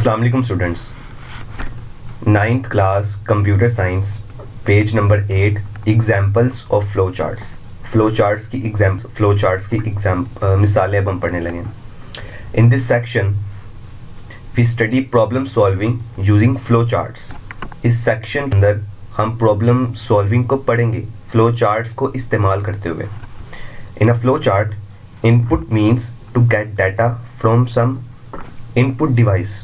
अस्सलाम वालेकुम students, 9th class computer science, page number 8, examples of flow charts. Flow charts की मिसालें अब हम पढ़ने लगे। In this section we study problem solving using flow charts. इस सेक्शन के अंदर हम प्रॉब्लम सॉल्विंग को पढ़ेंगे फ्लो चार्ट्स को इस्तेमाल करते हुए। In a flow chart, input means to get data from some input device.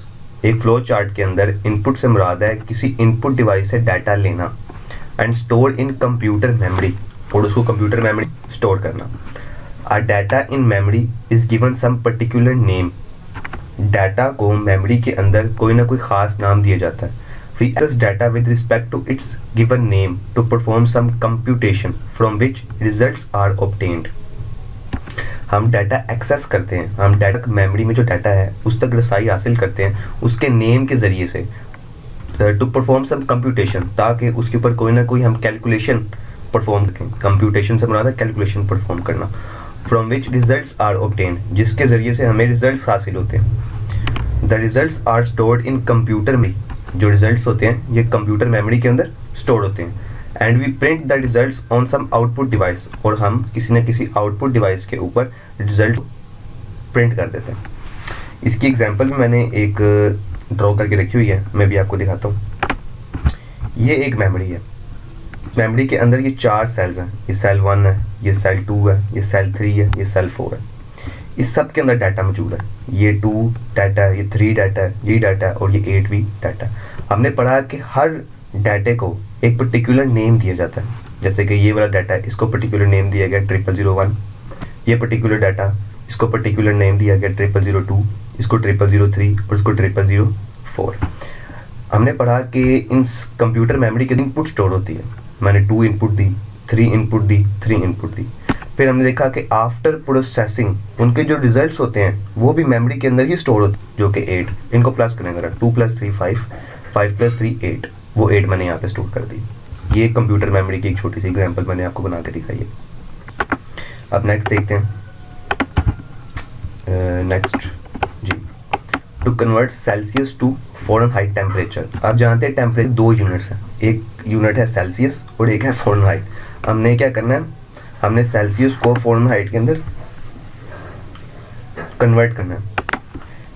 एक फ्लो चार्ट के अंदर इनपुट से मुराद है किसी इनपुट डिवाइस से डाटा लेना and store in computer memory, और उसको कंप्यूटर मेमोरी स्टोर करना। A data in memory is given some particular name. Data को मेमोरी के अंदर कोई ना कोई ख़ास नाम दिया जाता है। We access data with respect to its given name to perform some computation from which results are obtained. हम डाटा एक्सेस करते हैं, हम डाटा मेमोरी में जो डाटा है उस तक रसाई हासिल करते हैं उसके नेम के ज़रिए से, टू परफॉर्म सम कंप्यूटेशन, ताकि उसके ऊपर कोई ना कोई हम कैलकुलेशन परफॉर्म करें। कंप्यूटेशन से मुराद है कैलकुलेशन परफॉर्म करना। From which results are obtained, जिसके ज़रिए से हमें रिजल्ट्स हासिल होते हैं। The results are stored in computer में, जो रिजल्ट्स होते हैं ये कंप्यूटर मेमोरी के अंदर स्टोर होते हैं। And we print the results on some output device, और हम किसी न किसी आउटपुट डिवाइस के ऊपर रिजल्ट प्रिंट कर देते हैं। इसकी एग्जांपल भी मैंने एक ड्रॉ करके रखी हुई है, मैं भी आपको दिखाता हूँ। ये एक मेमोरी है, मेमोरी के अंदर ये 4 सेल्स हैं। ये सेल 1 है, ये सेल 2 है, ये सेल 3 है, ये सेल 4 है। इस सब के अंदर डाटा मौजूद है। ये 2 डाटा है, ये 3 डाटा है, ये डाटा है, और ये 8 भी डाटा है। हमने पढ़ा कि हर डाटे को एक पर्टिकुलर नेम दिया जाता है। जैसे कि ये वाला डाटा है, इसको पर्टिकुलर नेम दिया गया 0001। ये पर्टिकुलर डाटा, इसको पर्टिकुलर नेम दिया गया 0002, इसको 0003 और इसको 0004। हमने पढ़ा कि इन कंप्यूटर मेमोरी के इनपुट स्टोर होती है। मैंने 2 इनपुट दी, 3 इनपुट दी, 3 इनपुट दी। फिर हमने देखा कि आफ्टर प्रोसेसिंग उनके जो रिजल्ट्स होते हैं वो भी मेमोरी के अंदर ही स्टोर होते हैं, जो कि 8। इनको प्लस करें ज़रा, 2 + 3 5, 5 + 3 8, वो 8 मैंने यहाँ पे स्टोर कर दी। ये कंप्यूटर मेमोरी की एक छोटी सी एग्जांपल मैंने आपको बना के दिखाई है। अब नेक्स्ट देखते हैं। नेक्स्ट जी, to convert Celsius to Fahrenheit temperature. आप जानते हैं टेम्परेचर 2 यूनिट्स हैं, एक यूनिट है सेल्सियस और एक है फ़ारेनहाइट। हमने क्या करना है, हमने सेल्सियस को फ़ारेनहाइट के अंदर कन्वर्ट करना है।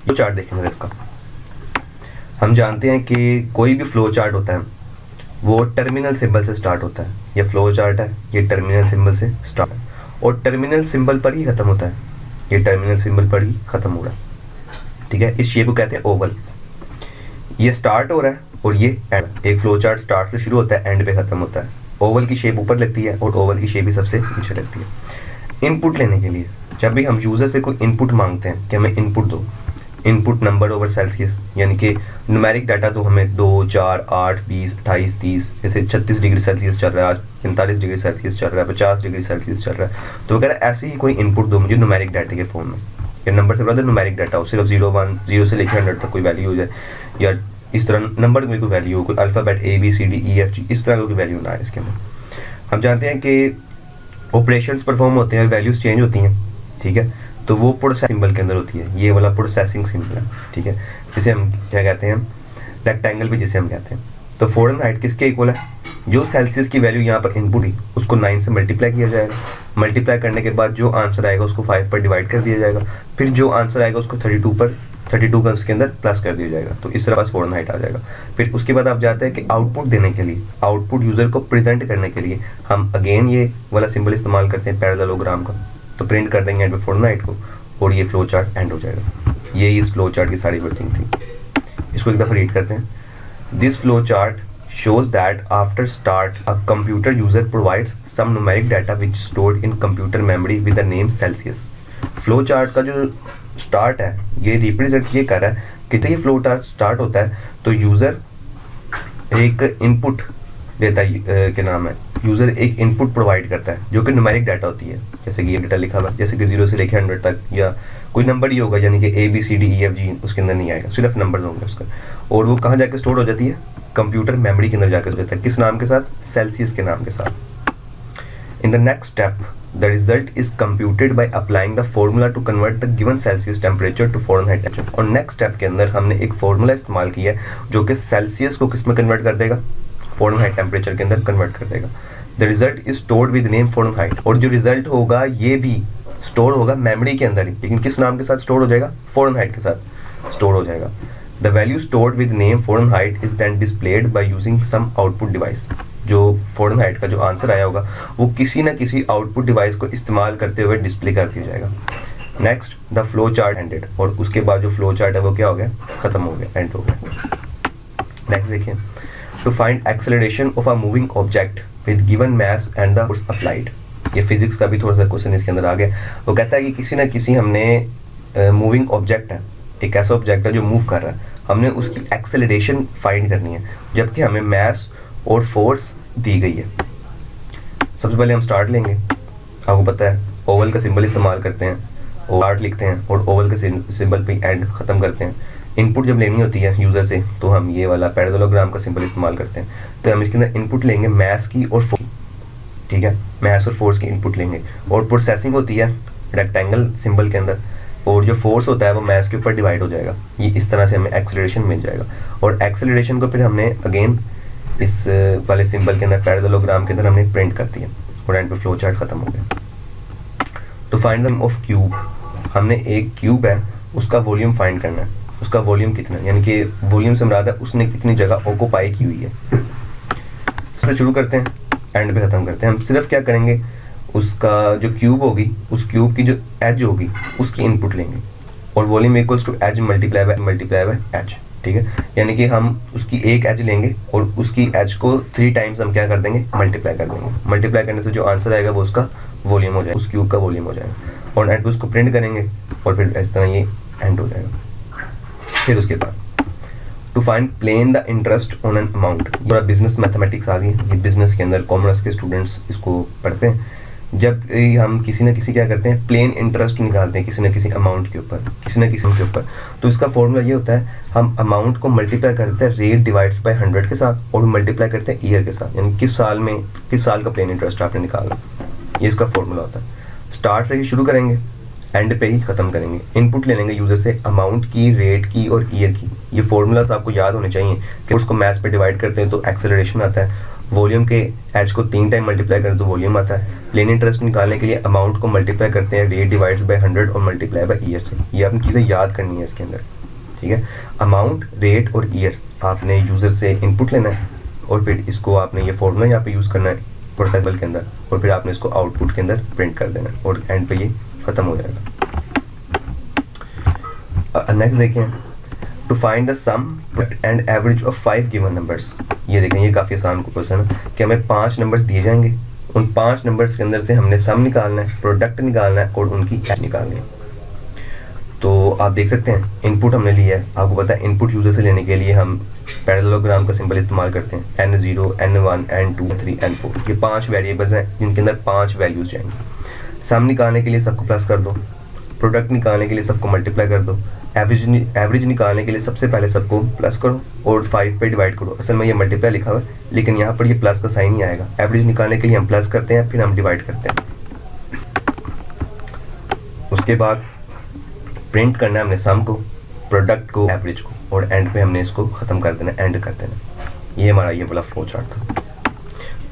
ये चार्ट देखेंगे इसका। हम जानते हैं कि कोई भी फ्लो चार्ट होता है वो टर्मिनल सिंबल से स्टार्ट होता है। ये फ्लो चार्ट है, ये टर्मिनल सिंबल से स्टार्ट है और टर्मिनल सिंबल पर ही ख़त्म होता है। ये टर्मिनल सिंबल पर ही ख़त्म हो रहा है, ठीक है। इस शेप को कहते हैं ओवल। ये स्टार्ट हो रहा है और ये एंड। एक फ्लो चार्ट स्टार्ट से शुरू होता है, एंड पे ख़त्म होता है। ओवल की शेप ऊपर लगती है और ओवल की शेप ही सबसे नीचे लगती है। इनपुट लेने के लिए जब भी हम यूज़र से कोई इनपुट मांगते हैं कि हमें इनपुट दो, इनपुट नंबर ओवर सेल्सियस, यानी कि न्यूमेरिक डाटा तो हमें 2, 4, 8, 20, 28, 30, जैसे 36 डिग्री सेल्सियस चल रहा है, 45 डिग्री सेल्सियस चल रहा है, 50 डिग्री सेल्सियस चल रहा है, तो अगर ऐसे ही कोई इनपुट दो मुझे न्यूमेरिक डाटा के फॉर्म में, या नंबर से बता न्यूमेरिक डाटा हो, सिर्फ 0, 1, 0 से लेकर 100 तक कोई वैल्यू हो जाए, या इस तरह नंबर में कोई वैल्यू हो, कोई अल्फ़ाबेट ABCDEFG, इस तरह का कोई वैल्यू ना है इसके अंदर। हम जानते हैं कि ऑपरेशंस परफॉर्म होते हैं, वैल्यूज़ चेंज होती हैं, ठीक है, तो वो प्रोसेस सिंबल के अंदर होती है। ये वाला प्रोसेसिंग सिंबल है, ठीक है, जिसे हम क्या कहते हैं, रेक्टेंगल भी जिसे हम कहते हैं। तो फ़ारेनहाइट किसके इक्वल है, जो सेल्सियस की वैल्यू यहाँ पर इनपुट ही उसको 9 से मल्टीप्लाई किया जाएगा। मल्टीप्लाई करने के बाद जो आंसर आएगा उसको 5 पर डिवाइड कर दिया जाएगा। फिर जो आंसर आएगा उसको 32 का उसके अंदर प्लस कर दिया जाएगा, तो इस तरह पास फ़ारेनहाइट आ जाएगा। फिर उसके बाद आप जाते हैं कि आउटपुट देने के लिए, आउटपुट यूज़र को प्रेजेंट करने के लिए हम अगेन ये वाला सिंबल इस्तेमाल करते हैं पैरेललोग्राम का। तो प्रिंट कर देंगे एंड पे फ़ारेनहाइट को और ये फ्लो चार्ट एंड हो जाएगा। ये इस फ्लो चार्ट की सारी वर्किंग थी। इसको एक दफ़ा रीड करते हैं। This flow chart shows that after start a computer user provides some numeric data which stored in computer memory with the name Celsius। Flow chart का जो स्टार्ट है ये रिप्रेजेंट ये कर रहा है कि जब ये फ्लो चार्ट स्टार्ट होता है तो यूज़र एक इनपुट देता है, क्या नाम है, यूज़र एक इनपुट प्रोवाइड करता है जो कि न्यूमेरिक डाटा होती है। जैसे कि ये डाटा लिखा हुआ है, जैसे कि 0 से लेकर 100 तक, या कोई नंबर ही होगा, यानी कि ABCDEFG उसके अंदर नहीं आएगा, सिर्फ नंबर होंगे उसका। और वो कहाँ जाकर स्टोर हो जाती है, कंप्यूटर मेमोरी के अंदर जाकर जाता है। किस नाम के साथ, सेल्सियस के नाम के साथ। In the next step the result is computed by applying the formula to convert the given Celsius temperature to Fahrenheit temperature. और नेक्स्ट स्टेप के अंदर हमने एक फॉर्मूला इस्तेमाल किया है जो कि सेल्सियस को किस में कन्वर्ट कर देगा, फ़ारेनहाइट टेम्परेचर के अंदर कन्वर्ट कर देगा। The result is stored with name Fahrenheit, और जो रिजल्ट होगा ये भी स्टोर होगा मेमोरी के अंदर ही, लेकिन किस नाम के साथ स्टोर हो जाएगा, फ़ारेनहाइट के साथ स्टोर हो जाएगा। The value stored with name Fahrenheit is then displayed by using some output device. जो फ़ारेनहाइट का जो आंसर आया होगा वो किसी ना किसी आउटपुट डिवाइस को इस्तेमाल करते हुए डिस्प्ले कर दिया जाएगा। Next the flow chart ended, और उसके बाद जो फ्लो चार्ट है वो क्या हो गया, खत्म हो गया, एंड हो गया। नेक्स्ट देखिए, to find acceleration of a moving object with given mass and the force applied. ये फिजिक्स का भी थोड़ा सा क्वेश्चन इसके अंदर आ गया। वो कहता है कि किसी ना किसी हमने मूविंग ऑब्जेक्ट है, एक ऐसा ऑब्जेक्ट है जो मूव कर रहा है, हमने उसकी एक्सेलरेशन फाइंड करनी है जबकि हमें मास और फोर्स दी गई है। सबसे पहले हम स्टार्ट लेंगे, आपको पता है ओवल का सिंबल इस्तेमाल करते हैं, स्टार्ट लिखते हैं और ओवल के सिंबल पे एंड ख़त्म करते हैं। इनपुट जब लेनी होती है यूज़र से तो हम ये वाला पैरेललोग्राम का सिंबल इस्तेमाल करते हैं। तो हम इसके अंदर इनपुट लेंगे मास की और फोर्स, ठीक है, मास और फोर्स की इनपुट लेंगे, और प्रोसेसिंग होती है रेक्टेंगल सिंबल के अंदर, और जो फोर्स होता है वो मास के ऊपर डिवाइड हो जाएगा। ये इस तरह से हमें एक्सेलरेशन मिल जाएगा, और एक्सेलरेशन को फिर हमने अगेन इस वाले सिंबल के अंदर पैरेललोग्राम के अंदर हमने प्रिंट कर दिया, और एंड पे फ्लो चार्ट खत्म हो गया। तो फाइंड द ऑफ क्यूब, हमने एक क्यूब है उसका वॉल्यूम फाइंड करना है, उसका वॉल्यूम कितना, यानी कि वॉल्यूम से मुराद है उसने कितनी जगह ऑक्यूपाई की हुई है। इससे शुरू करते हैं, एंड पे ख़त्म करते हैं। हम सिर्फ क्या करेंगे, उसका जो क्यूब होगी उस क्यूब की जो एज होगी उसकी इनपुट लेंगे, और volume equals to edge multiply by edge, ठीक है। यानी कि हम उसकी एक एज लेंगे और उसकी एज को 3 टाइम्स हम क्या कर देंगे, मल्टीप्लाई कर देंगे। मल्टीप्लाई करने से जो आंसर आएगा वो उसका वॉल्यूम हो जाएगा, उस क्यूब का वॉल्यूम हो जाएगा, और एंड पे उसको प्रिंट करेंगे और फिर इस तरह ये एंड हो जाएगा। फिर उसके बाद to find plain the interest on an amount, पूरा बिजनेस मैथमेटिक्स आ गई। ये बिजनेस के अंदर कॉमर्स के स्टूडेंट्स इसको पढ़ते हैं। जब हम किसी न किसी क्या करते हैं, प्लेन इंटरेस्ट निकालते हैं किसी न किसी अमाउंट के ऊपर, किसी न किसी के ऊपर, तो इसका फॉर्मूला ये होता है, हम अमाउंट को मल्टीप्लाई करते हैं रेट डिवाइड्स बाय 100 के साथ, और मल्टीप्लाई करते हैं ईयर के साथ, यानी किस साल का प्लेन इंटरेस्ट आपने निकाला, ये इसका फॉर्मूला होता है। स्टार्ट से ही शुरू करेंगे, एंड पे ही ख़त्म करेंगे। इनपुट ले लेंगे यूज़र से अमाउंट की, रेट की और ईयर की। ये फॉर्मूलास आपको याद होने चाहिए कि उसको मैथ्स पे डिवाइड करते हैं तो एक्सेलरेशन आता है, वॉल्यूम के एच को 3 टाइम मल्टीप्लाई करें तो वॉल्यूम आता है। प्लेन इंटरेस्ट निकालने के लिए अमाउंट को मल्टीप्लाई करते हैं रेट डिवाइड्स बाय 100 और मल्टीप्लाई बाय ईयर से। ये आपने चीज़ें याद करनी है इसके अंदर, ठीक है। अमाउंट, रेट और ईयर आपने यूज़र से इनपुट लेना है, और फिर इसको आपने ये फॉर्मूला यहाँ पे यूज़ करना है प्रोसेसर के अंदर, और फिर आपने इसको आउटपुट के अंदर प्रिंट कर देना है, और एंड पे ये ख़त्म हो जाएगा। नेक्स्ट देखें, to find the sum and average of 5 given numbers. ये देखें, ये काफ़ी आसान क्वेश्चन है कि हमें 5 नंबर्स दिए जाएंगे, उन 5 नंबर्स के अंदर से हमने सम निकालना है, प्रोडक्ट निकालना है और उनकी एवरेज निकालनी है। तो आप देख सकते हैं इनपुट हमने लिया है, आपको पता है इनपुट यूज़र से लेने के लिए हम पैरेललोग्राम का सिंबल इस्तेमाल करते हैं, N0, N1, N2, N3, N4। ये 5 वेरिएबल्स हैं जिनके अंदर 5 वैल्यूज़ जाएंगी। सम निकालने के लिए सबको प्लस कर दो, प्रोडक्ट निकालने के लिए सबको मल्टीप्लाई कर दो, एवरेज निकालने के लिए सबसे पहले सबको प्लस करो और 5 पे डिवाइड करो। असल में ये मल्टीप्लाई लिखा हुआ है लेकिन यहाँ पर ये प्लस का साइन नहीं आएगा। एवरेज निकालने के लिए हम प्लस करते हैं, फिर हम डिवाइड करते हैं। उसके बाद प्रिंट करना है हमने सम को, प्रोडक्ट को, एवरेज को, और एंड पे हमने इसको ख़त्म कर देना, एंड कर देना। ये हमारा ये वाला फ्लो चार्ट था।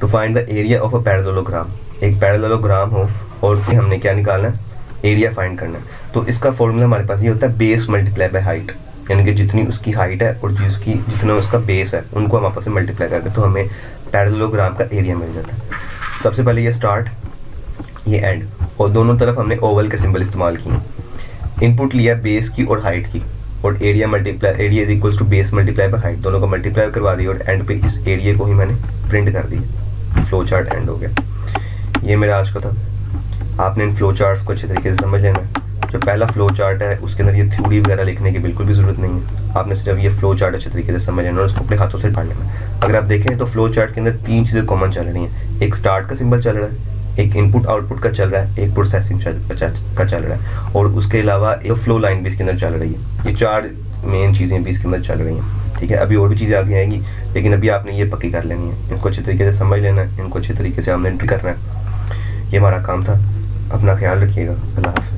To find the area of a parallelogram, एक पैरेललोग्राम हो और फिर हमने क्या निकालना है, एरिया फाइंड करना है। तो इसका फॉर्मूला हमारे पास ये होता है बेस मल्टीप्लाई बाय हाइट, यानी कि जितनी उसकी हाइट है और जितना उसका बेस है उनको हम आपस में मल्टीप्लाई करते हैं तो हमें पैरेललोग्राम का एरिया मिल जाता है। सबसे पहले ये स्टार्ट, ये एंड, और दोनों तरफ हमने ओवल के सिंबल इस्तेमाल किए। इनपुट लिया बेस की और हाइट की, और area is equals to base multiply by height, दोनों को मल्टीप्लाई करवा दिया और एंड पे इस एरिया को ही मैंने प्रिंट कर दिया। फ्लो चार्ट एंड हो गया। ये मेरा आज का था। आपने इन फ्लो चार्ट्स को अच्छे तरीके से समझ लेना है। जो पहला फ्लो चार्ट है उसके अंदर ये थ्योरी वगैरह लिखने की बिल्कुल भी ज़रूरत नहीं है, आपने सिर्फ ये फ्लो चार्ट अच्छे तरीके से समझ लेना और उसको अपने हाथों से पढ़ लेना। अगर आप देखें तो फ्लो चार्ट के अंदर 3 चीज़ें कॉमन चल रही हैं, एक स्टार्ट का सिंबल चल रहा है, एक इनपुट आउटपुट का चल रहा है, एक प्रोसेसिंग का चल रहा है, और उसके अलावा एक फ्लो लाइन भी इसके अंदर चल रही है। ये 4 मेन चीज़ें भी इसके अंदर चल रही हैं, ठीक है। अभी और भी चीज़ें आगे आएंगी लेकिन अभी आपने ये पक्की कर लेनी है, इनको अच्छे तरीके से समझ लेना है, इनको अच्छे तरीके से हमने एंट्री करना है। ये हमारा काम था। अपना ख्याल रखिएगा। अल्लाह हाफ़िज़।